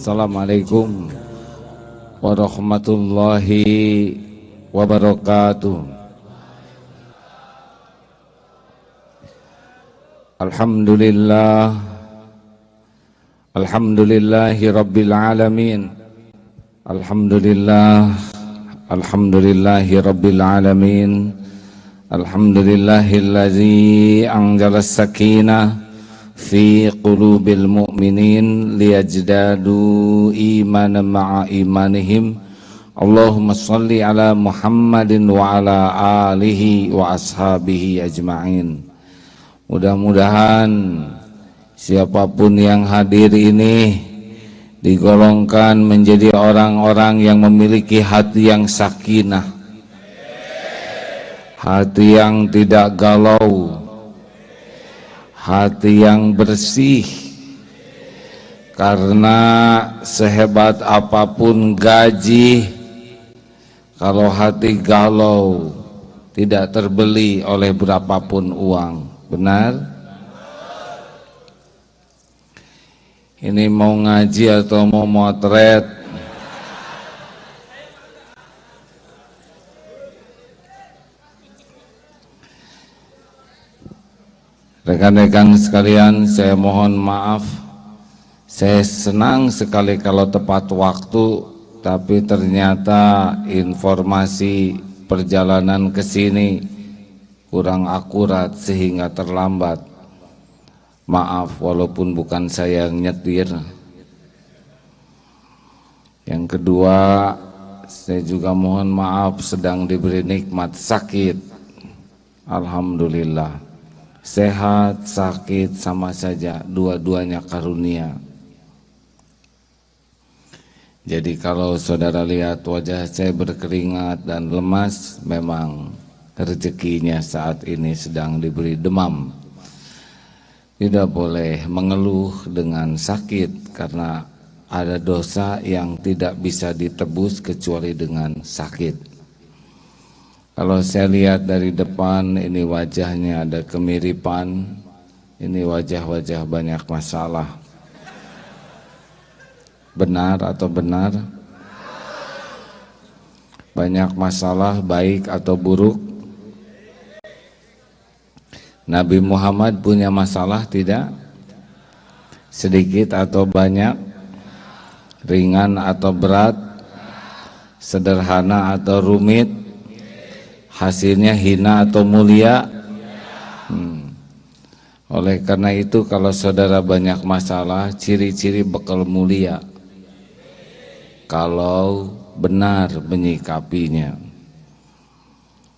Assalamualaikum warahmatullahi wabarakatuh. Alhamdulillah, alhamdulillahi rabbil alamin. Alhamdulillahi rabbil alamin. Alhamdulillahillazi anzala as-sakinah fi qulubil mu'minin liyajdadu imanan ma'a imanihim. Allahumma shalli ala Muhammadin wa ala alihi wa ashabihi ajma'in. Mudah-mudahan siapapun yang hadir ini digolongkan menjadi orang-orang yang memiliki hati yang sakinah, hati yang tidak galau, hati yang bersih. Karena sehebat apapun gaji, kalau hati galau tidak terbeli oleh berapapun uang. Benar? Ini mau ngaji atau mau motret? Rekan-rekan sekalian, saya mohon maaf. Saya senang sekali kalau tepat waktu, tapi ternyata informasi perjalanan ke sini kurang akurat sehingga terlambat. Maaf walaupun bukan saya yang nyetir. Yang kedua, saya juga mohon maaf sedang diberi nikmat sakit. Alhamdulillah. Sehat, sakit sama saja, dua-duanya karunia. Jadi kalau saudara lihat wajah saya berkeringat dan lemas, memang rezekinya saat ini sedang diberi demam. Tidak boleh mengeluh dengan sakit, karena ada dosa yang tidak bisa ditebus kecuali dengan sakit. Kalau saya lihat dari depan, ini wajahnya ada kemiripan, ini wajah-wajah banyak masalah. Benar atau benar? Banyak masalah baik atau buruk? Nabi Muhammad punya masalah tidak? Sedikit atau banyak? Ringan atau berat? Sederhana atau rumit? Hasilnya hina atau mulia? Oleh karena itu, kalau saudara banyak masalah, ciri-ciri bekal mulia kalau benar menyikapinya.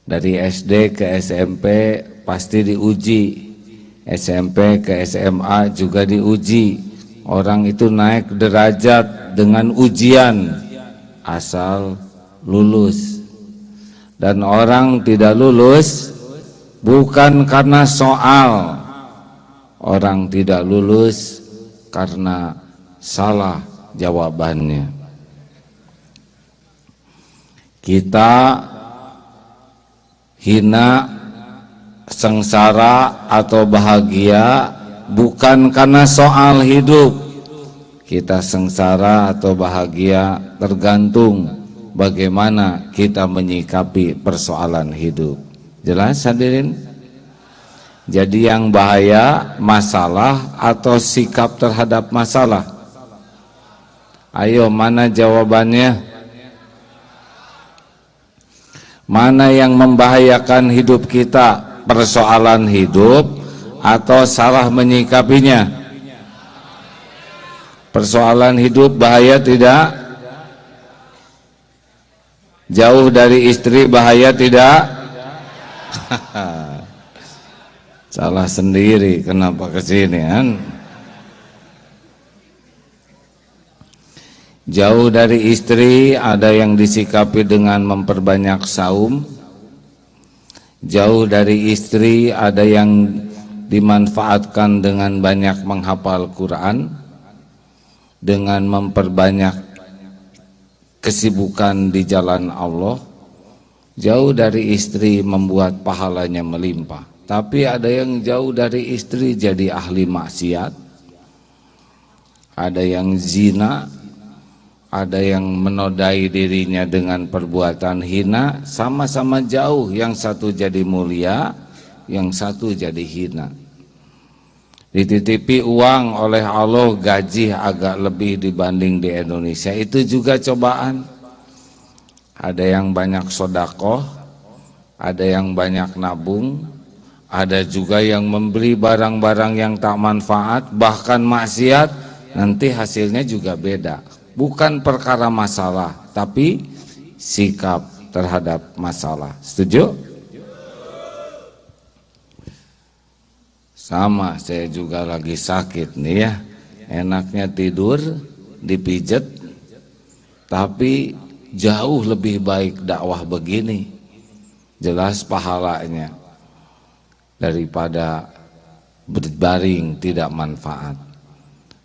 Dari SD ke SMP pasti diuji, SMP ke SMA juga diuji. Orang itu naik derajat dengan ujian asal lulus. Dan orang tidak lulus bukan karena soal, orang tidak lulus karena salah jawabannya. Kita hina, sengsara atau bahagia bukan karena soal hidup. Kita sengsara atau bahagia tergantung bagaimana kita menyikapi persoalan hidup. Jelas hadirin? Jadi yang bahaya masalah atau sikap terhadap masalah? Ayo, mana jawabannya? Mana yang membahayakan hidup kita? Persoalan hidup atau salah menyikapinya? Persoalan hidup bahaya tidak? Jauh dari istri bahaya tidak? Salah sendiri, kenapa kesini kan? Jauh dari istri ada yang disikapi dengan memperbanyak saum. Jauh dari istri ada yang dimanfaatkan dengan banyak menghafal Quran, dengan memperbanyak kesibukan di jalan Allah. Jauh dari istri membuat pahalanya melimpah. Tapi ada yang jauh dari istri jadi ahli maksiat, ada yang zina, ada yang menodai dirinya dengan perbuatan hina, sama-sama jauh, yang satu jadi mulia, yang satu jadi hina. Dititipi uang oleh Allah, gaji agak lebih dibanding di Indonesia, itu juga cobaan. Ada yang banyak sodakoh, ada yang banyak nabung, ada juga yang membeli barang-barang yang tak manfaat, bahkan maksiat, nanti hasilnya juga beda. Bukan perkara masalah, tapi sikap terhadap masalah. Setuju? Sama, saya juga lagi sakit nih ya. Enaknya tidur, dipijet, tapi jauh lebih baik dakwah begini. Jelas pahalanya daripada berbaring tidak manfaat.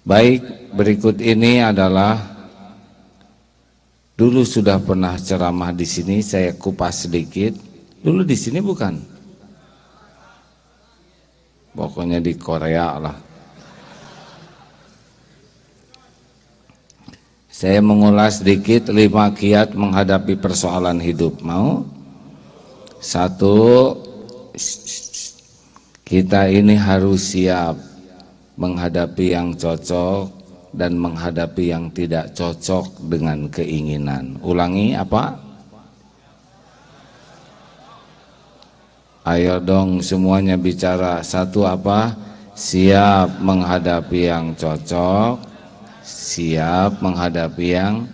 Baik, berikut ini adalah, dulu sudah pernah ceramah di sini, saya kupas sedikit. Dulu di sini bukan? Pokoknya di Korea lah. Saya mengulas sedikit 5 kiat menghadapi persoalan hidup. Mau? 1, kita ini harus siap menghadapi yang cocok dan menghadapi yang tidak cocok dengan keinginan. Ulangi apa? Ayo dong semuanya bicara. 1 apa? Siap menghadapi yang cocok, siap menghadapi yang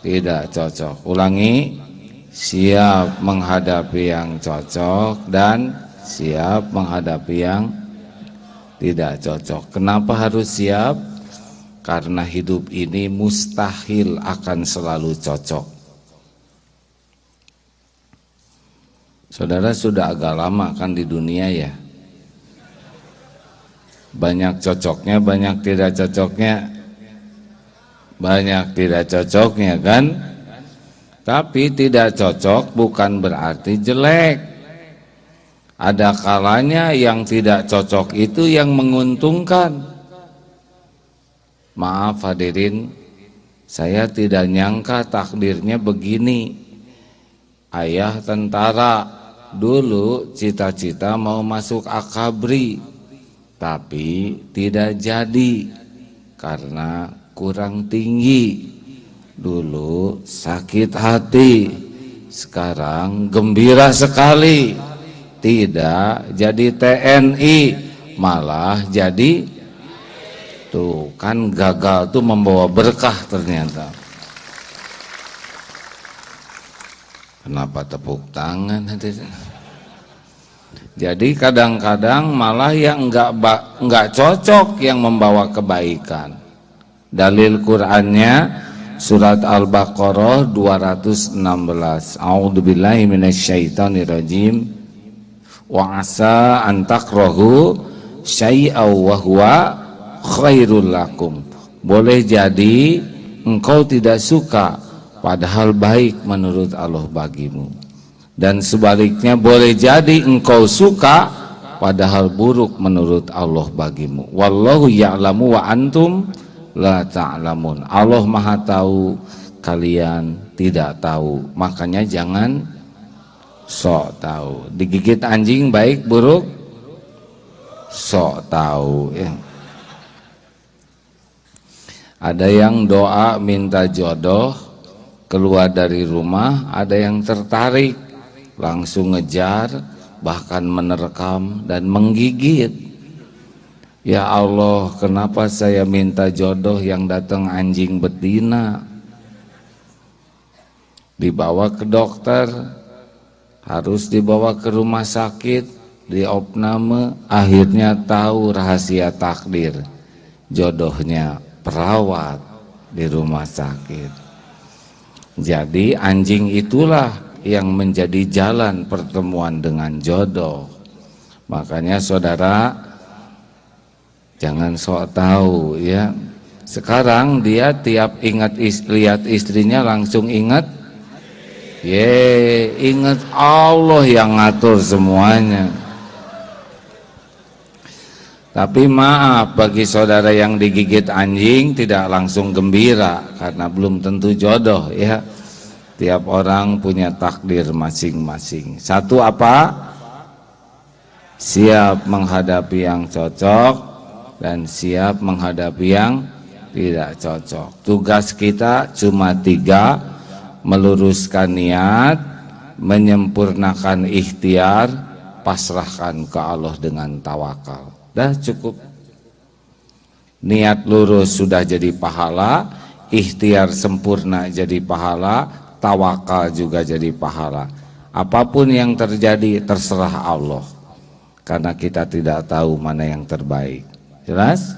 tidak cocok. Ulangi. Siap menghadapi yang cocok dan siap menghadapi yang tidak cocok. Kenapa harus siap? Karena hidup ini mustahil akan selalu cocok. Saudara sudah agak lama kan di dunia ya. Banyak cocoknya, banyak tidak cocoknya. Banyak tidak cocoknya kan. Tapi tidak cocok bukan berarti jelek. Ada kalanya yang tidak cocok itu yang menguntungkan. Maaf hadirin, saya tidak nyangka takdirnya begini. Ayah tentara, dulu cita-cita mau masuk akabri, tapi tidak jadi karena kurang tinggi. Dulu sakit hati, sekarang gembira sekali. Tidak jadi TNI, malah jadi, tuh kan gagal tuh membawa berkah ternyata. Kenapa tepuk tangan? Jadi kadang-kadang malah yang enggak cocok yang membawa kebaikan. Dalil Qur'annya surat Al-Baqarah 216. A'udzubillahi minasyaitonirrajim. Wa asa an takrahu syai'aw wa huwa khairul lakum. Boleh jadi engkau tidak suka padahal baik menurut Allah bagimu. Dan sebaliknya boleh jadi engkau suka padahal buruk menurut Allah bagimu. Wallahu ya'lamu wa antum la ta'lamun. Allah Maha tahu, kalian tidak tahu. Makanya jangan sok tahu. Digigit anjing baik buruk sok tahu ya. Ada yang doa minta jodoh keluar dari rumah, ada yang tertarik langsung ngejar, bahkan menerkam dan menggigit. Ya Allah, kenapa saya minta jodoh yang datang anjing betina? Dibawa ke dokter, harus dibawa ke rumah sakit, diopname, akhirnya tahu rahasia takdir. Jodohnya perawat di rumah sakit. Jadi anjing itulah yang menjadi jalan pertemuan dengan jodoh. Makanya saudara jangan sok tahu ya. Sekarang dia tiap lihat istrinya langsung ingat, ingat Allah yang ngatur semuanya. Tapi maaf bagi saudara yang digigit anjing tidak langsung gembira karena belum tentu jodoh ya. Tiap orang punya takdir masing-masing. Satu apa? Siap menghadapi yang cocok dan siap menghadapi yang tidak cocok. Tugas kita cuma 3, meluruskan niat, menyempurnakan ikhtiar, pasrahkan ke Allah dengan tawakal. Dah cukup. Niat lurus sudah jadi pahala, ikhtiar sempurna jadi pahala, tawakal juga jadi pahala. Apapun yang terjadi terserah Allah, karena kita tidak tahu mana yang terbaik. Jelas?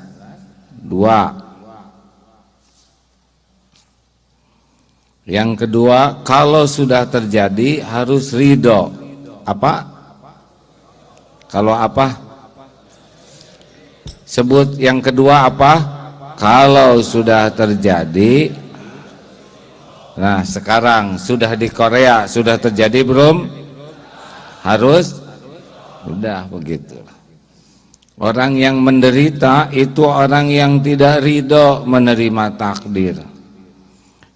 2. Yang kedua, kalau sudah terjadi harus ridho. Apa? Kalau apa? Sebut yang kedua apa? Kalau sudah terjadi. Nah sekarang sudah di Korea, sudah terjadi belum? Harus? Sudah begitu. Orang yang menderita itu orang yang tidak ridho menerima takdir.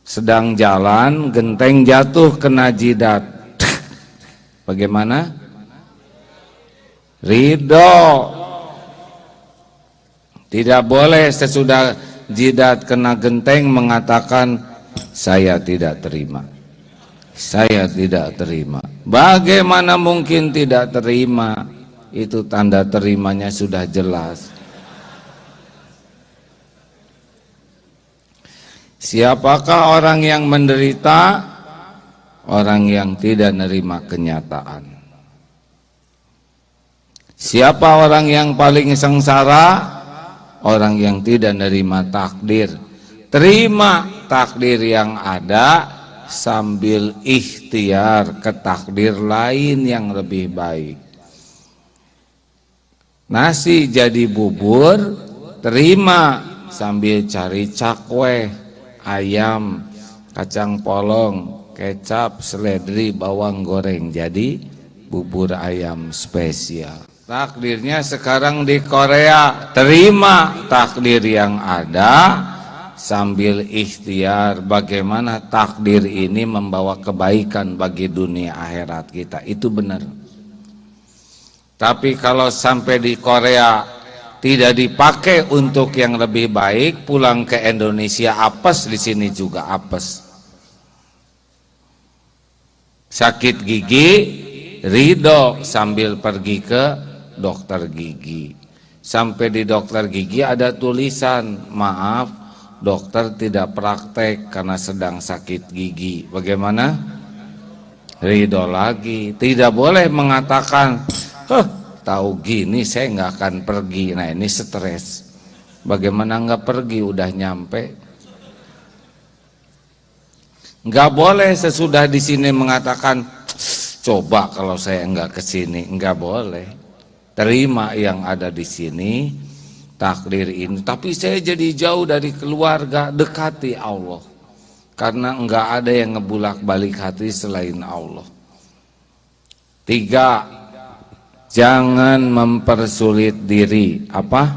Sedang jalan, genteng jatuh kena jidat. Bagaimana? Ridho. Tidak boleh sesudah jidat kena genteng mengatakan saya tidak terima. Saya tidak terima. Bagaimana mungkin tidak terima? Itu tanda terimanya sudah jelas. Siapakah orang yang menderita? Orang yang tidak menerima kenyataan. Siapa orang yang paling sengsara? Orang yang tidak menerima takdir. Terima takdir yang ada sambil ikhtiar ke takdir lain yang lebih baik. Nasi jadi bubur, terima sambil cari cakwe, ayam, kacang polong, kecap, seledri, bawang goreng, jadi bubur ayam spesial. Takdirnya sekarang di Korea, terima takdir yang ada sambil ikhtiar bagaimana takdir ini membawa kebaikan bagi dunia akhirat kita. Itu benar. Tapi kalau sampai di Korea tidak dipakai untuk yang lebih baik, pulang ke Indonesia apes, di sini juga apes. Sakit gigi, ridho sambil pergi ke dokter gigi. Sampai di dokter gigi ada tulisan, maaf dokter tidak praktek karena sedang sakit gigi. Bagaimana? Ridho lagi. Tidak boleh mengatakan, tahu gini saya nggak akan pergi. Nah ini stres. Bagaimana nggak pergi udah nyampe? Nggak boleh sesudah di sini mengatakan, coba kalau saya nggak kesini. Nggak boleh. Terima yang ada di sini, takdir ini. Tapi saya jadi jauh dari keluarga, dekati Allah. Karena enggak ada yang ngebulak-balik hati selain Allah. 3, jangan mempersulit diri. Apa?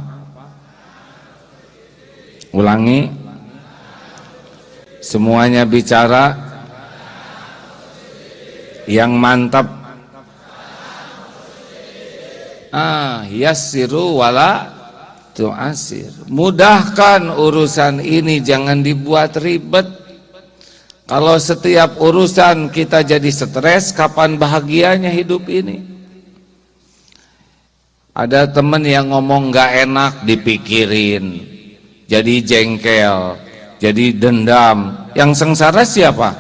Ulangi. Semuanya bicara yang mantap. Yassiru wala tu'asir. Mudahkan urusan ini, jangan dibuat ribet. Kalau setiap urusan kita jadi stres, kapan bahagianya hidup ini? Ada teman yang ngomong gak enak dipikirin, jadi jengkel, jadi dendam. Yang sengsara siapa?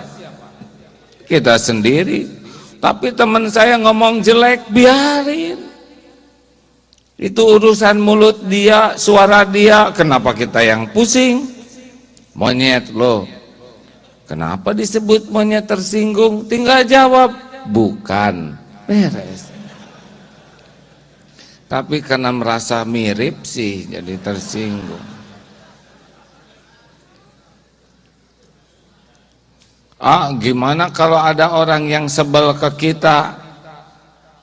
Kita sendiri. Tapi teman saya ngomong jelek, biarin. Itu urusan mulut dia, suara dia. Kenapa kita yang pusing? Monyet loh. Kenapa disebut monyet tersinggung? Tinggal jawab, bukan. Beres. Tapi karena merasa mirip sih jadi tersinggung. Gimana kalau ada orang yang sebel ke kita?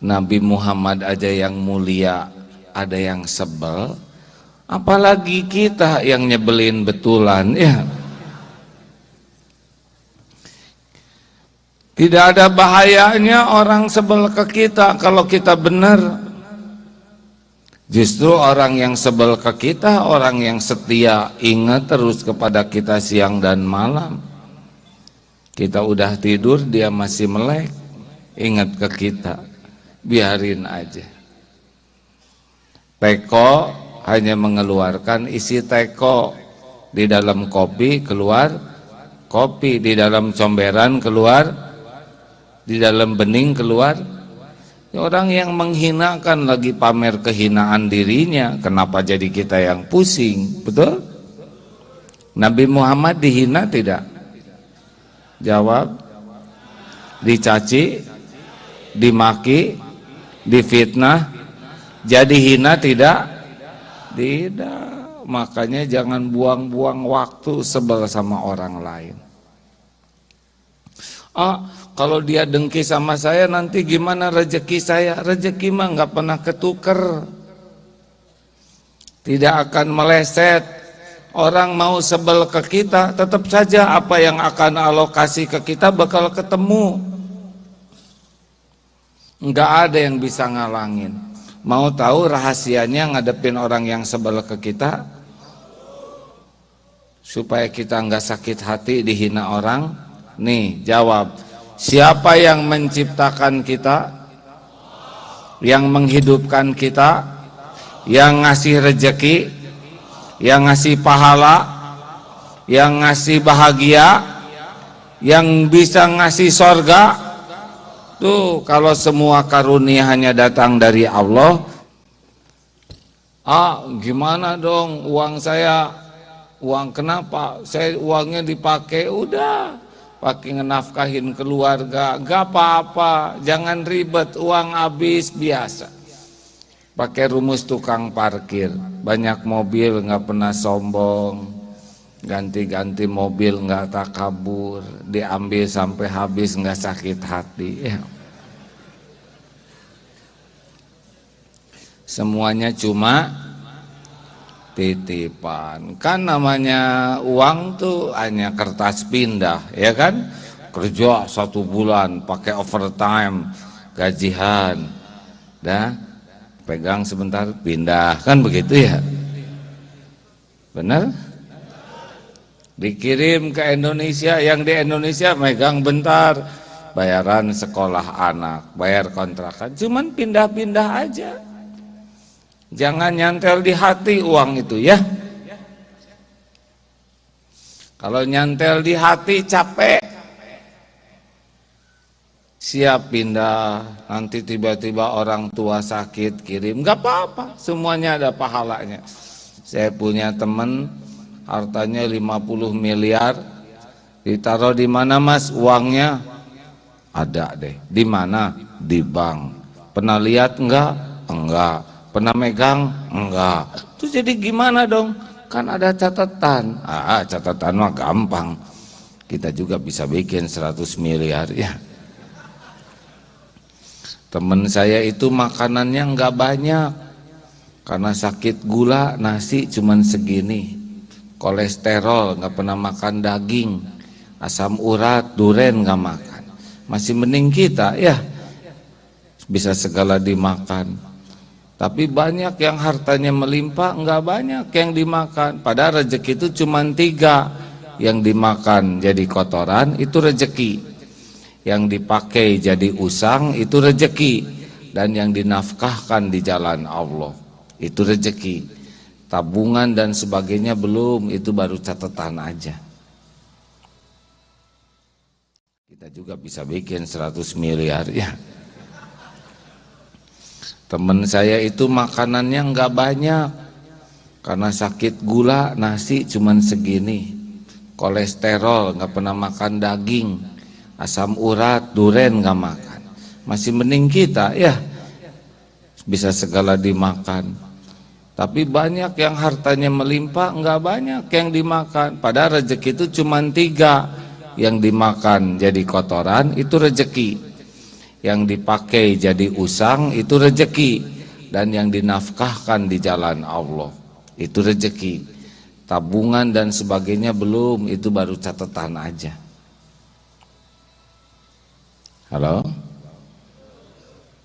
Nabi Muhammad aja yang mulia ada yang sebel, apalagi kita yang nyebelin betulan ya. Tidak ada bahayanya orang sebel ke kita kalau kita benar. Justru orang yang sebel ke kita, orang yang setia, ingat terus kepada kita siang dan malam. Kita udah tidur, dia masih melek, ingat ke kita. Biarin aja. Teko hanya mengeluarkan isi teko. Di dalam kopi keluar kopi, di dalam comberan keluar, di dalam bening keluar. Orang yang menghinakan lagi pamer kehinaan dirinya, kenapa jadi kita yang pusing? Betul? Nabi Muhammad dihina tidak? Jawab. Dicaci, dimaki, difitnah, jadi hina tidak? Tidak. Makanya jangan buang-buang waktu sebel sama orang lain. Kalau dia dengki sama saya nanti gimana rezeki saya? Rezeki mah nggak pernah ketuker, tidak akan meleset. Orang mau sebel ke kita, tetap saja apa yang akan alokasi ke kita bakal ketemu. Nggak ada yang bisa ngalangin. Mau tahu rahasianya ngadepin orang yang sebel ke kita? Supaya kita nggak sakit hati dihina orang. Nih, jawab. Siapa yang menciptakan kita, yang menghidupkan kita, yang ngasih rezeki, yang ngasih pahala, yang ngasih bahagia, yang bisa ngasih sorga? Tuh, kalau semua karunia hanya datang dari Allah, gimana dong uang saya? Uang kenapa? Saya uangnya dipakai, udah pakai ngenafkahin keluarga, gak apa-apa, jangan ribet, uang habis biasa. Pakai rumus tukang parkir, banyak mobil gak pernah sombong, ganti-ganti mobil gak takabur, diambil sampai habis gak sakit hati ya. Semuanya cuma titipan. Kan namanya uang tuh hanya kertas pindah, ya kan? Kerja 1 bulan pakai overtime, gajian, dah pegang sebentar pindah, kan begitu ya? Benar? Dikirim ke Indonesia, yang di Indonesia megang bentar, bayaran sekolah anak, bayar kontrakan, cuman pindah-pindah aja. Jangan nyantel di hati uang itu ya. Kalau nyantel di hati capek, siap pindah, nanti tiba-tiba orang tua sakit kirim, gak apa-apa, semuanya ada pahalanya. Saya punya teman hartanya 50 miliar, ditaruh di mana Mas uangnya? Ada deh. Di mana? Di bank. Pernah lihat enggak? Enggak. Pernah megang? Enggak. Terus jadi gimana dong? Kan ada catatan. Catatan mah gampang. Kita juga bisa bikin 100 miliar ya. Temen saya itu makanannya enggak banyak. Karena sakit gula, nasi cuman segini. Kolesterol, enggak pernah makan daging. Asam urat, duren enggak makan. Masih mending kita ya. Bisa segala dimakan. Tapi banyak yang hartanya melimpah, enggak banyak yang dimakan. Padahal rezeki itu cuma 3. Yang dimakan jadi kotoran, itu rezeki. Yang dipakai jadi usang, itu rezeki. Dan yang dinafkahkan di jalan Allah, itu rezeki. Tabungan dan sebagainya belum, itu baru catatan aja. Kita juga bisa bikin 100 miliar ya. Temen saya itu makanannya enggak banyak. Karena sakit gula, nasi cuman segini. Kolesterol, enggak pernah makan daging. Asam urat, duren enggak makan. Masih mending kita ya. Bisa segala dimakan. Tapi banyak yang hartanya melimpah, enggak banyak yang dimakan. Padahal rezeki itu cuman 3. Yang dimakan jadi kotoran, itu rezeki. Yang dipakai jadi usang, itu rezeki. dan yang dinafkahkan di jalan Allah. Itu rezeki. Tabungan dan sebagainya belum, itu baru catatan aja. Halo?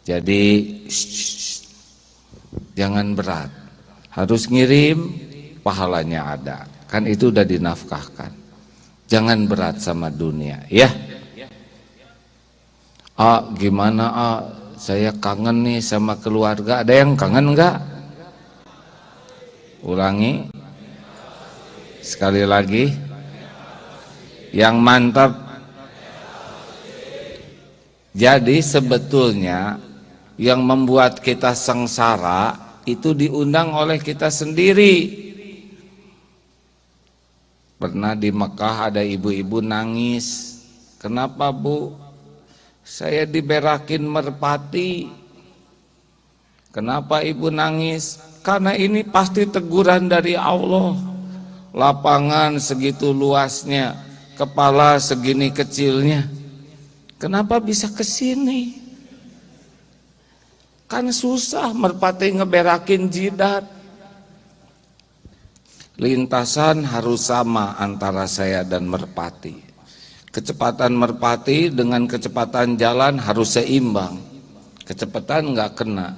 Jadi jangan berat. Harus ngirim, pahalanya ada. Kan itu udah dinafkahkan. Jangan berat sama dunia, ya. Gimana saya kangen nih sama keluarga. Ada yang kangen enggak? Ulangi sekali lagi. Yang mantap. Jadi sebetulnya yang membuat kita sengsara itu diundang oleh kita sendiri. Pernah di Mekah ada ibu-ibu nangis. Kenapa, Bu? Saya diberakin merpati. Kenapa ibu nangis? Karena ini pasti teguran dari Allah. Lapangan segitu luasnya, kepala segini kecilnya. Kenapa bisa ke sini? Kan susah merpati ngeberakin jidat. Lintasan harus sama antara saya dan merpati. Kecepatan merpati dengan kecepatan jalan harus seimbang. Kecepatan nggak kena.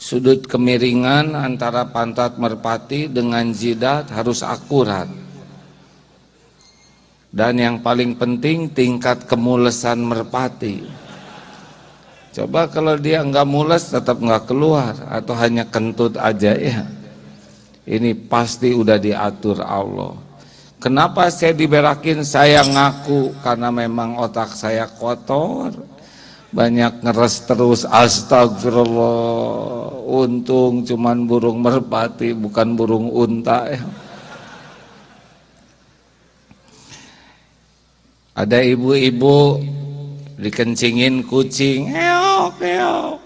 Sudut kemiringan antara pantat merpati dengan jidat harus akurat. Dan yang paling penting tingkat kemulesan merpati. Coba kalau dia nggak mules tetap nggak keluar atau hanya kentut aja ya. Ini pasti udah diatur Allah. Kenapa saya diberakin? Saya ngaku karena memang otak saya kotor. Banyak ngeres terus, astagfirullah. Untung cuman burung merpati bukan burung unta ya. Ada ibu-ibu dikencingin kucing, eok eok,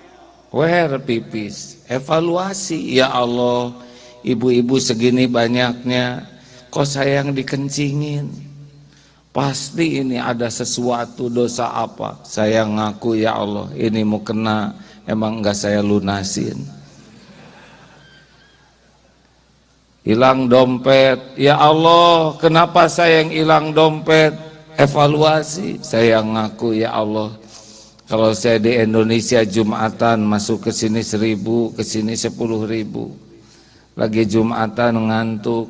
where pipis. Evaluasi, ya Allah, ibu-ibu segini banyaknya, kok saya yang dikencingin? Pasti ini ada sesuatu dosa apa? Saya ngaku, ya Allah, ini mau kena, emang enggak saya lunasin. Hilang dompet, ya Allah, kenapa saya yang hilang dompet? Evaluasi, saya ngaku, ya Allah, kalau saya di Indonesia Jumatan masuk ke sini 1.000, ke sini 10.000. Lagi Jumatan ngantuk,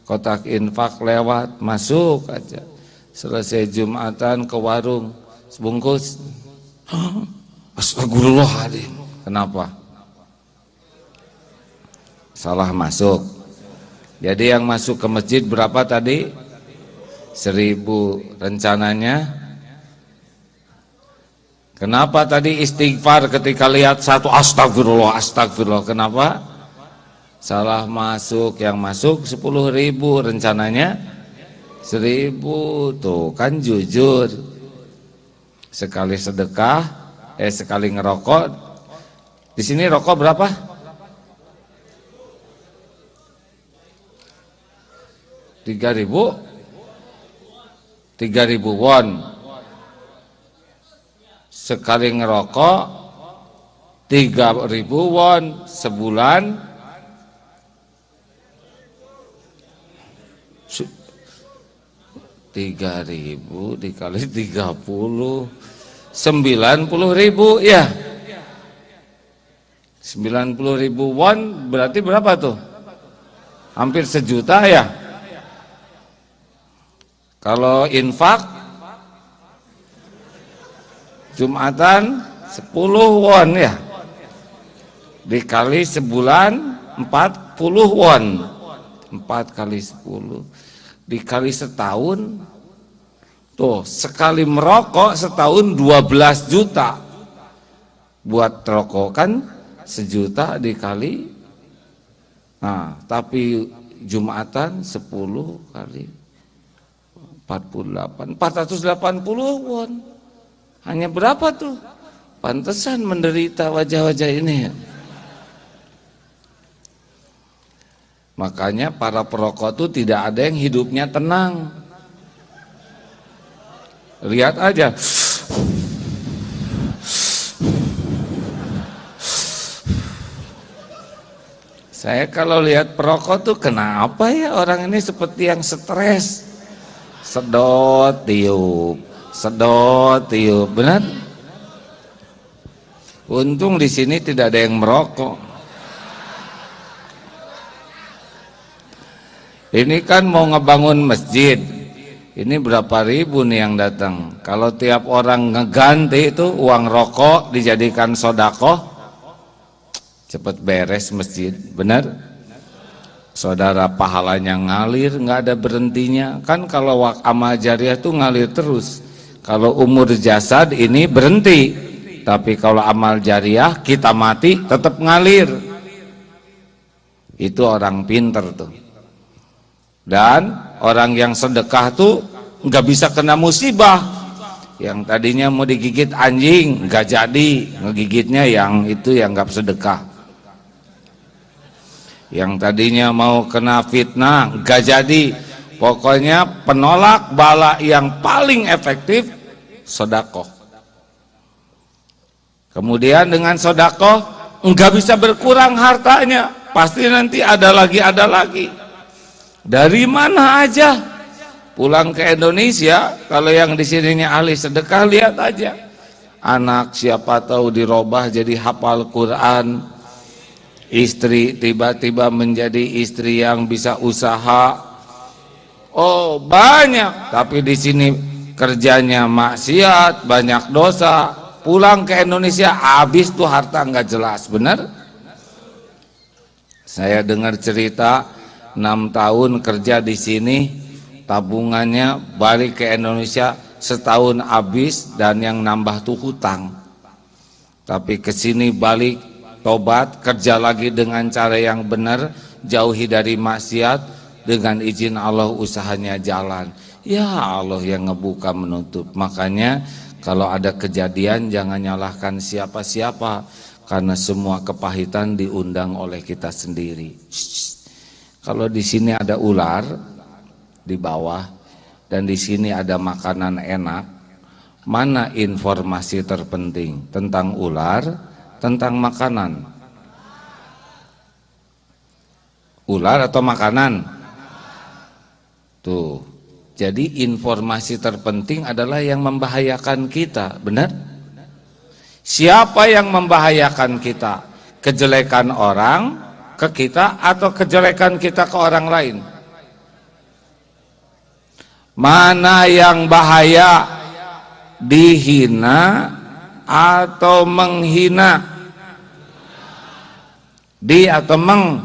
kotak infak lewat, masuk aja. Selesai Jumatan ke warung, sebungkus. Astagfirullahaladzim. Kenapa? Salah masuk. Jadi yang masuk ke masjid berapa tadi? 1.000 rencananya. Kenapa tadi istighfar ketika lihat satu astagfirullah, astagfirullah? Kenapa? Salah masuk, yang masuk 10.000 rencananya 1.000. Tuh kan jujur. Sekali sedekah, sekali ngerokok. Di sini rokok berapa? 3.000 won. Sekali ngerokok 3.000 won sebulan. 3.000 dikali 30, 90.000 ya. 90.000 won berarti berapa tuh? Hampir 1 juta ya. Kalau infak Jumatan 10 won ya, dikali sebulan 40 won. 4 kali 10 dikali setahun, tuh sekali merokok setahun 12 juta. Buat rokok kan 1 juta dikali, nah tapi Jumatan 10 kali 48, 480 won. Hanya berapa tuh? Pantesan menderita wajah-wajah ini. Makanya para perokok itu tidak ada yang hidupnya tenang. Lihat aja. Saya kalau lihat perokok tuh kenapa ya orang ini seperti yang stres. Sedot tiup, benar? Untung di sini tidak ada yang merokok. Ini kan mau ngebangun masjid. Ini berapa ribu nih yang datang. Kalau tiap orang ngeganti itu uang rokok dijadikan sodakoh, cepet beres masjid, benar? Saudara, pahalanya ngalir, nggak ada berhentinya. Kan kalau amal jariah tuh ngalir terus. Kalau umur jasad ini berhenti, tapi kalau amal jariah kita mati tetap ngalir. Itu orang pinter tuh. Dan orang yang sedekah tuh nggak bisa kena musibah. Yang tadinya mau digigit anjing nggak jadi, ngegigitnya yang itu yang nggak sedekah. Yang tadinya mau kena fitnah nggak jadi. Pokoknya penolak bala yang paling efektif sedekah. Kemudian dengan sedekah nggak bisa berkurang hartanya, pasti nanti ada lagi. Dari mana aja pulang ke Indonesia, kalau yang di sininya ahli sedekah, lihat aja anak siapa tahu dirubah jadi hafal Quran. Istri tiba-tiba menjadi istri yang bisa usaha. Oh banyak, tapi di sini kerjanya maksiat, banyak dosa. Pulang ke Indonesia habis tuh harta nggak jelas, benar? Saya dengar cerita 6 tahun kerja di sini, tabungannya balik ke Indonesia setahun habis dan yang nambah tuh hutang. Tapi ke sini balik tobat, kerja lagi dengan cara yang benar, jauhi dari maksiat, dengan izin Allah usahanya jalan. Ya Allah yang ngebuka menutup. Makanya kalau ada kejadian jangan nyalahkan siapa-siapa, karena semua kepahitan diundang oleh kita sendiri. Kalau di sini ada ular di bawah dan di sini ada makanan enak, mana informasi terpenting tentang ular? Tentang makanan, ular atau makanan? Tuh, jadi informasi terpenting adalah yang membahayakan kita, benar? Siapa yang membahayakan kita? Kejelekan orang ke kita atau kejelekan kita ke orang lain? Mana yang bahaya? Dihina atau menghina? Di atau meng?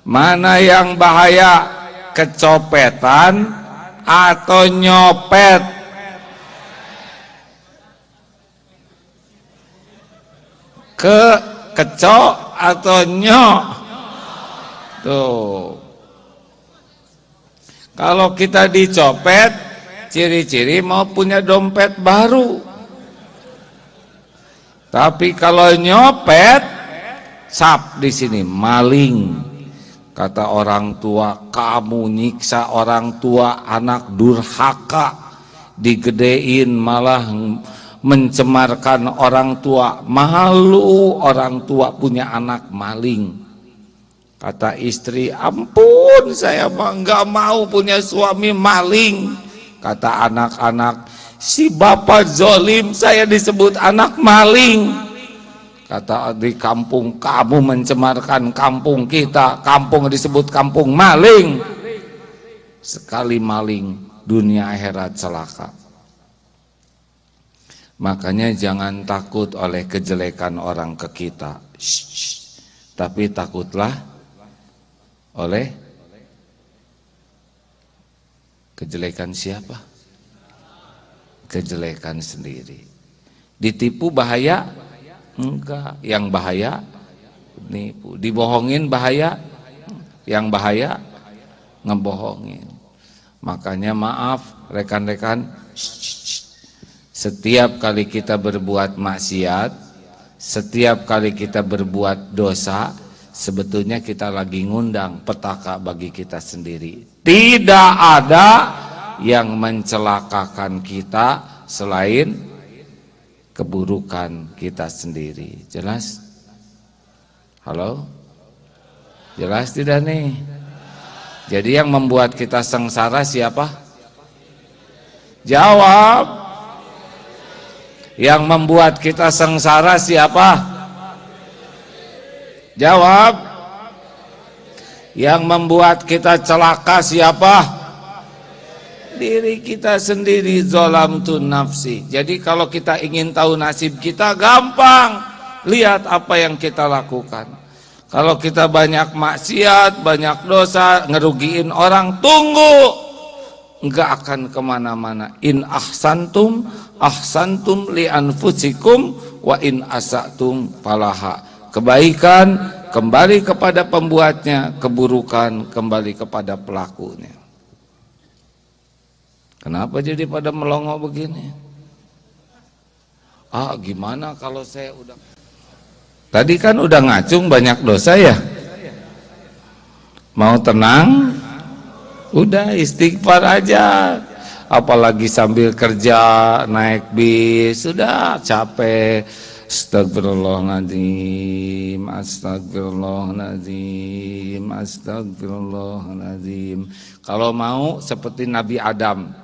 Mana yang bahaya? Kecopetan atau nyopet? Kecok atau nyok? Tuh. Kalau kita dicopet, ciri-ciri mau punya dompet baru. Tapi kalau nyopet, sap di sini maling. Kata orang tua, kamu nyiksa orang tua, anak durhaka, digedein malah mencemarkan orang tua. Malu orang tua punya anak maling. Kata istri, ampun saya nggak mau punya suami maling. Kata anak-anak, si bapak zolim, saya disebut anak maling. Kata di kampung, kamu mencemarkan kampung kita, kampung disebut kampung maling. Sekali maling, dunia akhirat celaka. Makanya jangan takut oleh kejelekan orang ke kita. Tapi takutlah oleh kejelekan siapa? Kejelekan sendiri. Ditipu bahaya? Enggak. Yang bahaya nipu. Dibohongin bahaya? Yang bahaya ngebohongin. Makanya maaf rekan-rekan, setiap kali kita berbuat maksiat, setiap kali kita berbuat dosa, sebetulnya kita lagi ngundang petaka bagi kita sendiri. Tidak ada yang mencelakakan kita selain keburukan kita sendiri. Jelas? Halo? Jelas tidak nih? Jadi yang membuat kita sengsara siapa? Jawab. Yang membuat kita sengsara siapa? Jawab. Yang membuat kita celaka siapa? Diri kita sendiri. Zalamtu nafsi. Jadi kalau kita ingin tahu nasib kita, gampang. Lihat apa yang kita lakukan. Kalau kita banyak maksiat, banyak dosa, ngerugiin orang, tunggu, enggak akan kemana-mana. In ahsantum li anfusikum, wa in asatum falaha. Kebaikan kembali kepada pembuatnya, keburukan kembali kepada pelakunya. Kenapa jadi pada melongo begini? Gimana kalau saya udah... Tadi kan udah ngacung banyak dosa ya. Mau tenang? Udah istighfar aja. Apalagi sambil kerja, naik bis, sudah capek. Astagfirullahaladzim, astagfirullahaladzim, astagfirullahaladzim. Kalau mau seperti Nabi Adam.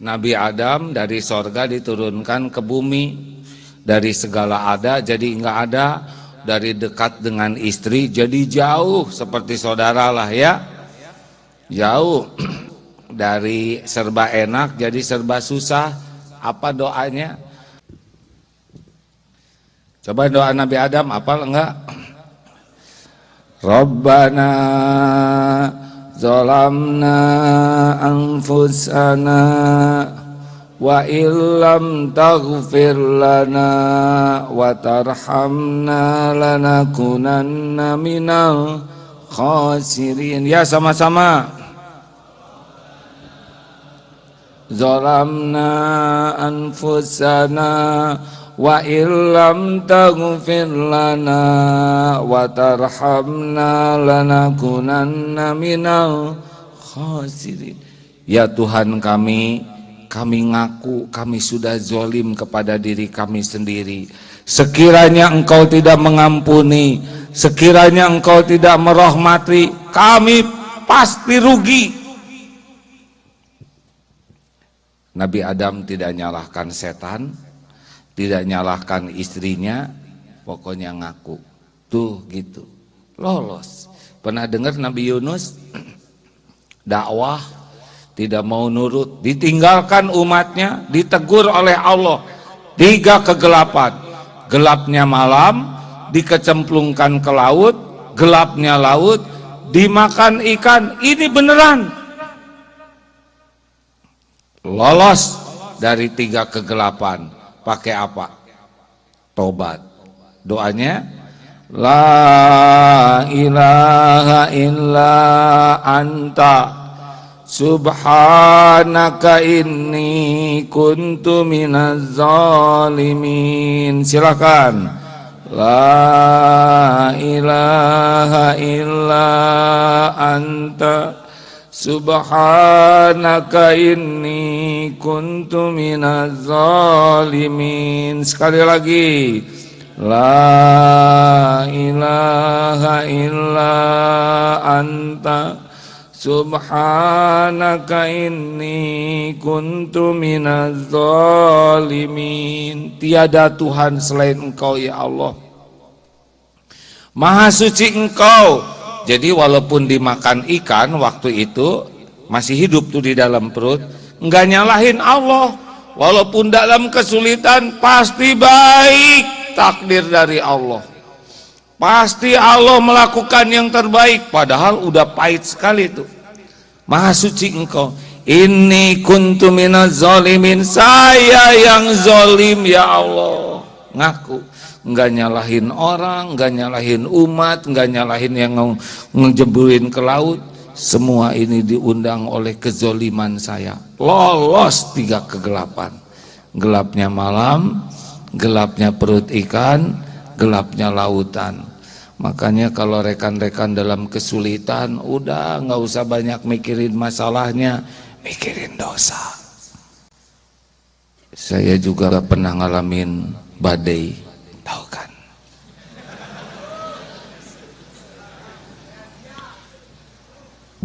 Nabi Adam dari sorga diturunkan ke bumi. Dari segala ada jadi enggak ada, dari dekat dengan istri jadi jauh seperti saudara lah ya, jauh. Dari serba enak jadi serba susah. Apa doanya? Coba doa Nabi Adam, apal enggak? Rabbana zalamna anfusana wa illam taghfir lana wa tarhamna lanakunanna minal khasirin. Ya sama-sama. Zalamna anfusana wa illam taghfir lana wa tarhamna lanakunanna minal khasirin. Ya Tuhan kami ngaku kami sudah zalim kepada diri kami sendiri. Sekiranya Engkau tidak mengampuni, sekiranya Engkau tidak merahmati, kami pasti rugi. Nabi Adam tidak nyalahkan setan, tidak nyalahkan istrinya, pokoknya ngaku. Tuh gitu, lolos. Pernah dengar Nabi Yunus dakwah tidak mau nurut, ditinggalkan umatnya, ditegur oleh Allah. 3 kegelapan, gelapnya malam, dikecemplungkan ke laut, gelapnya laut, dimakan ikan. Ini beneran lolos dari 3 kegelapan. Pakai apa? Tobat. Doanya la ilaha illa anta subhanaka inni kuntu minaz zalimin. Silakan. La ilaha illa anta subhanaka inni kuntu minaz zalimin. Sekali lagi. La ilaha illa anta subhanaka inni kuntu minaz zalimin. Tiada Tuhan selain Engkau ya Allah. Maha suci Engkau. Jadi walaupun dimakan ikan waktu itu masih hidup tuh di dalam perut, enggak nyalahin Allah. Walaupun dalam kesulitan pasti baik takdir dari Allah. Pasti Allah melakukan yang terbaik, padahal udah pahit sekali tuh. Maha suci Engkau. Inni kuntu minaz zalimin. Saya yang zalim ya Allah. Ngaku. Enggak nyalahin orang, enggak nyalahin umat, enggak nyalahin yang ngejebulin ke laut. Semua ini diundang oleh kezoliman saya. Lolos 3 kegelapan. Gelapnya malam, gelapnya perut ikan, gelapnya lautan. Makanya kalau rekan-rekan dalam kesulitan, udah nggak usah banyak mikirin masalahnya, mikirin dosa. Saya juga pernah ngalamin badai, tahu kan?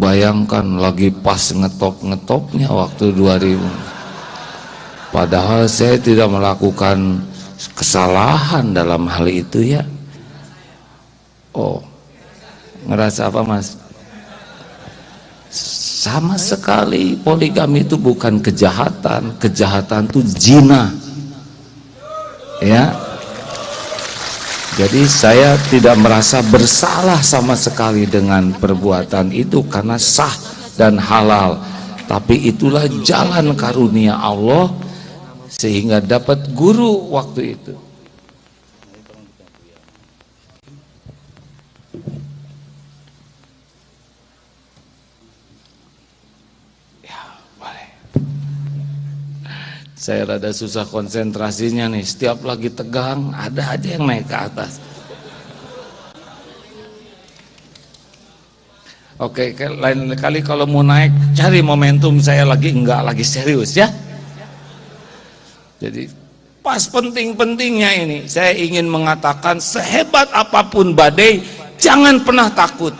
Bayangkan lagi pas ngetopnya waktu 2000. Padahal saya tidak melakukan kesalahan dalam hal itu ya. Oh, ngerasa apa Mas? Sama sekali poligami itu bukan kejahatan. Kejahatan itu zina. Ya. Jadi saya tidak merasa bersalah sama sekali dengan perbuatan itu karena sah dan halal. Tapi itulah jalan karunia Allah sehingga dapat guru waktu itu. Saya rada susah konsentrasinya nih, setiap lagi tegang ada aja yang naik ke atas. Oke, lain kali kalau mau naik cari momentum, saya enggak lagi serius ya. Jadi pas penting-pentingnya ini saya ingin mengatakan sehebat apapun badai jangan pernah takut.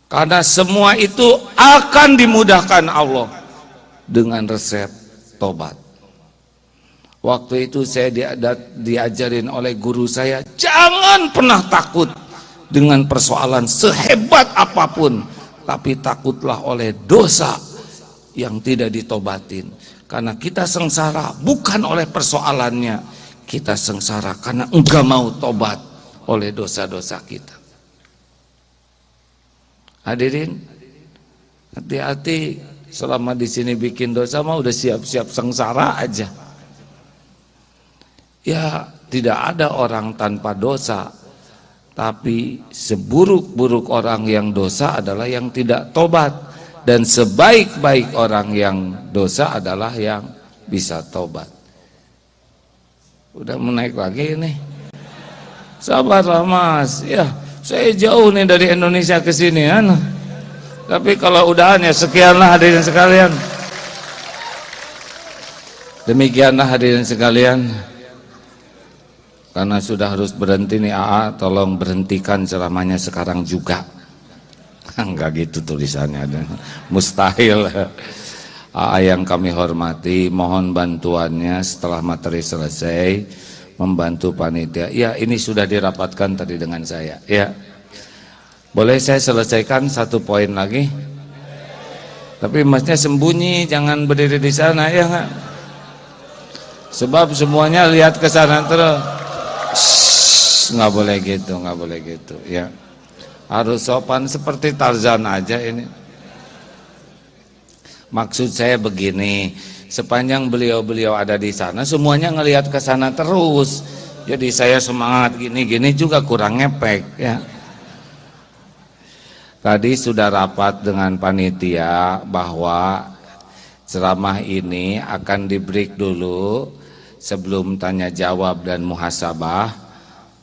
Karena semua itu akan dimudahkan Allah dengan resep tobat. Waktu itu saya diajarin oleh guru saya, jangan pernah takut dengan persoalan sehebat apapun, tapi takutlah oleh dosa yang tidak ditobatin. Karena kita sengsara bukan oleh persoalannya, kita sengsara karena enggak mau tobat oleh dosa-dosa kita. Hadirin, hati-hati. Selama di sini bikin dosa mah udah siap-siap sengsara aja. Ya, tidak ada orang tanpa dosa. Tapi seburuk-buruk orang yang dosa adalah yang tidak tobat, dan sebaik-baik orang yang dosa adalah yang bisa tobat. Udah menaik lagi nih. Sabarlah Mas. Ya, saya jauh nih dari Indonesia ke sini kan. Tapi kalau udahan ya sekianlah hadirin sekalian. Demikianlah hadirin sekalian. Karena sudah harus berhenti nih AA, tolong berhentikan ceramahnya sekarang juga. Enggak gitu tulisannya. Mustahil. AA yang kami hormati, mohon bantuannya setelah materi selesai membantu panitia. Ya, ini sudah dirapatkan tadi dengan saya. Ya. Boleh saya selesaikan satu poin lagi? Tapi masnya sembunyi, jangan berdiri di sana ya nggak? Sebab semuanya lihat ke sana terus. Nggak boleh gitu, nggak boleh gitu ya. Harus sopan seperti Tarzan aja ini. Maksud saya begini, sepanjang beliau-beliau ada di sana, semuanya ngelihat ke sana terus. Jadi saya semangat gini-gini juga kurang ngepek ya. Tadi sudah rapat dengan panitia bahwa ceramah ini akan di-break dulu sebelum tanya jawab dan muhasabah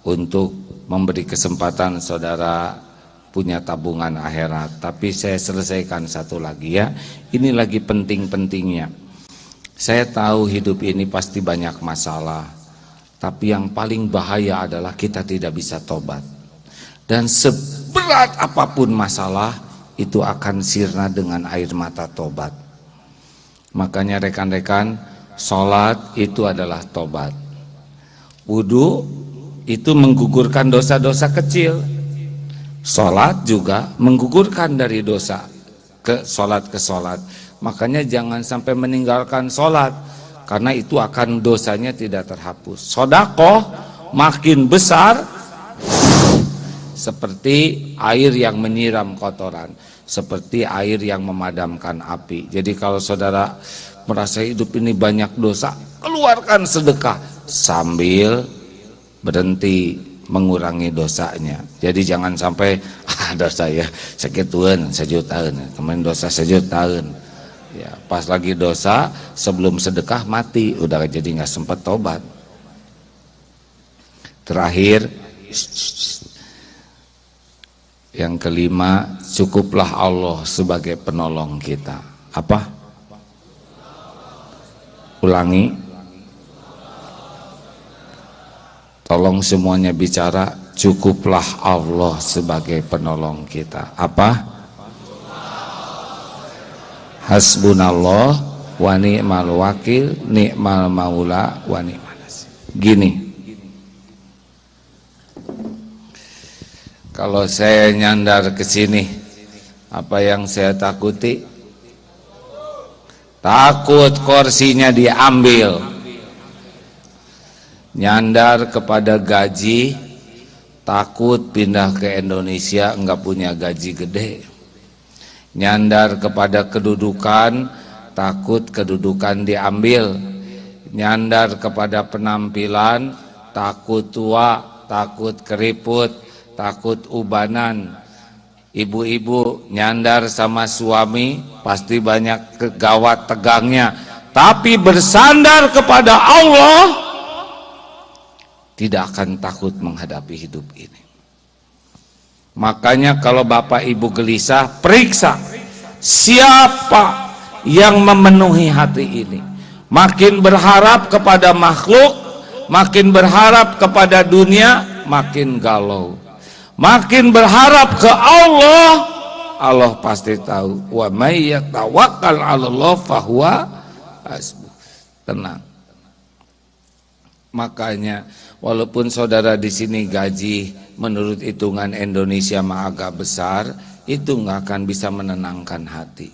untuk memberi kesempatan saudara punya tabungan akhirat. Tapi saya selesaikan satu lagi ya. Ini lagi penting-pentingnya. Saya tahu hidup ini pasti banyak masalah, tapi yang paling bahaya adalah kita tidak bisa tobat. Dan seberat apapun masalah itu akan sirna dengan air mata tobat. Makanya rekan-rekan, sholat itu adalah tobat. Wudu itu menggugurkan dosa-dosa kecil. Sholat juga menggugurkan dari dosa ke sholat. Makanya jangan sampai meninggalkan sholat, karena itu akan dosanya tidak terhapus. Sedekah makin besar seperti air yang menyiram kotoran, seperti air yang memadamkan api. Jadi kalau saudara merasa hidup ini banyak dosa, keluarkan sedekah sambil berhenti mengurangi dosanya. Jadi jangan sampai dosa ya sekituan sejutaan, kemarin dosa sejutaan. Ya, pas lagi dosa sebelum sedekah mati, udah jadi nggak sempat tobat. Terakhir, yang kelima, cukuplah Allah sebagai penolong kita. Apa? Ulangi. Tolong semuanya bicara, cukuplah Allah sebagai penolong kita. Apa? Hasbunallah wa ni'mal wakil, ni'mal maula wa ni'mal nasir. Gini, kalau saya nyandar ke sini, apa yang saya takuti? Takut kursinya diambil. Nyandar kepada gaji, takut pindah ke Indonesia enggak punya gaji gede. Nyandar kepada kedudukan, takut kedudukan diambil. Nyandar kepada penampilan, takut tua, takut keriput, takut ubanan. Ibu-ibu nyandar sama suami pasti banyak kegawat tegangnya, tapi bersandar kepada Allah tidak akan takut menghadapi hidup ini. Makanya kalau bapak ibu gelisah, periksa siapa yang memenuhi hati ini. Makin berharap kepada makhluk, makin berharap kepada dunia, makin galau. Makin berharap ke Allah, Allah pasti tahu. Wa may yatawakkal 'alallah fahuwa hasbuh. Tenang. Makanya walaupun saudara di sini gaji menurut hitungan Indonesia mah agak besar, itu nggak akan bisa menenangkan hati.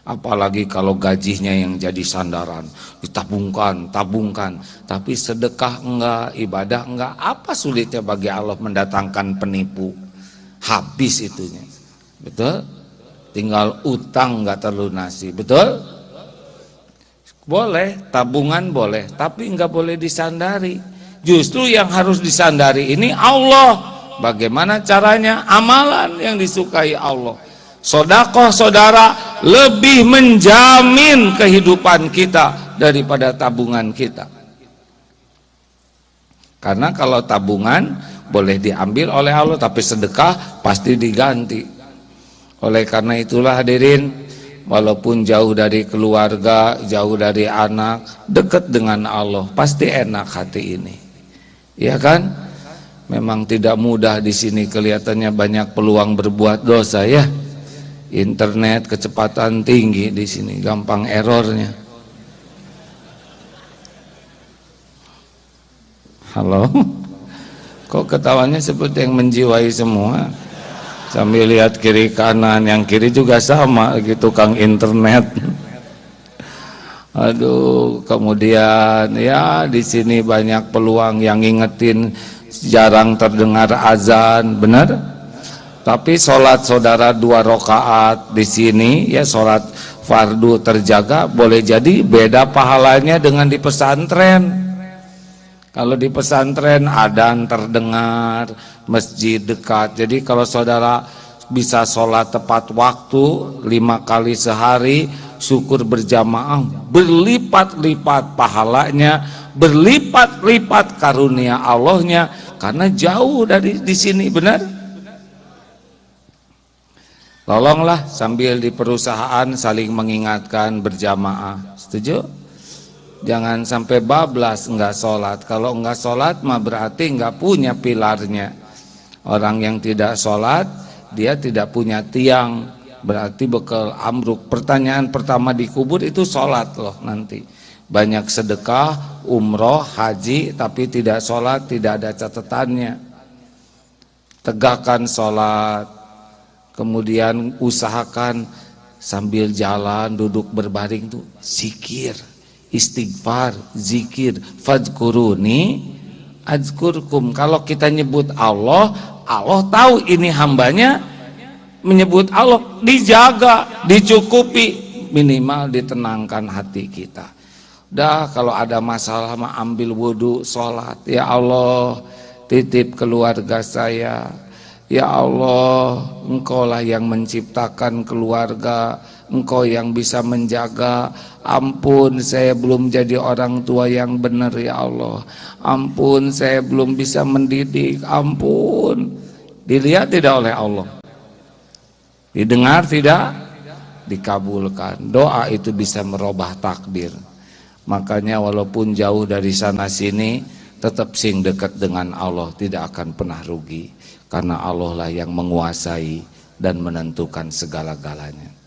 Apalagi kalau gajinya yang jadi sandaran, ditabungkan, tabungkan, tapi sedekah enggak, ibadah enggak. Apa sulitnya bagi Allah mendatangkan penipu? Habis itunya, betul? Tinggal utang enggak terlunasi, betul? Boleh, tabungan boleh, tapi enggak boleh disandari. Justru yang harus disandari ini Allah. Bagaimana caranya? Amalan yang disukai Allah. Sedekah saudara lebih menjamin kehidupan kita daripada tabungan kita. Karena kalau tabungan boleh diambil oleh Allah, tapi sedekah pasti diganti. Oleh karena itulah hadirin, walaupun jauh dari keluarga, jauh dari anak, dekat dengan Allah, pasti enak hati ini. Iya kan? Memang tidak mudah di sini, kelihatannya banyak peluang berbuat dosa ya. Internet kecepatan tinggi di sini, gampang errornya. Halo, kok ketawanya seperti yang menjiwai semua? Sambil lihat kiri kanan, yang kiri juga sama, gitu tukang internet. Aduh, kemudian ya di sini banyak peluang yang ngingetin jarang terdengar azan, benar? Tapi sholat saudara 2 rakaat di sini ya, sholat fardu terjaga, boleh jadi beda pahalanya dengan di pesantren. Kalau di pesantren adzan terdengar, masjid dekat. Jadi kalau saudara bisa sholat tepat waktu 5 kali sehari, syukur berjamaah, berlipat-lipat pahalanya, berlipat-lipat karunia Allahnya, karena jauh dari di sini, benar? Tolonglah sambil di perusahaan saling mengingatkan berjamaah, setuju? Jangan sampai bablas enggak sholat. Kalau enggak sholat mah berarti enggak punya pilarnya. Orang yang tidak sholat, dia tidak punya tiang, berarti bekal amruk. Pertanyaan pertama di kubur itu sholat loh nanti. Banyak sedekah, umroh, haji, tapi tidak sholat, tidak ada catatannya. Tegakkan sholat. Kemudian usahakan sambil jalan, duduk berbaring tuh zikir, istighfar, zikir, fadhkuruni azkurkum. Kalau kita nyebut Allah, Allah tahu ini hambanya menyebut Allah, dijaga, dicukupi, minimal ditenangkan hati kita. Dah kalau ada masalah mah ambil wudhu, sholat. Ya Allah, titip keluarga saya. Ya Allah, Engkaulah yang menciptakan keluarga, Engkau yang bisa menjaga. Ampun, saya belum jadi orang tua yang benar ya Allah. Ampun, saya belum bisa mendidik. Ampun. Dilihat tidak oleh Allah, didengar tidak, dikabulkan. Doa itu bisa merubah takdir. Makanya walaupun jauh dari sana sini, tetap sing dekat dengan Allah, tidak akan pernah rugi. Karena Allah lah yang menguasai dan menentukan segala-galanya.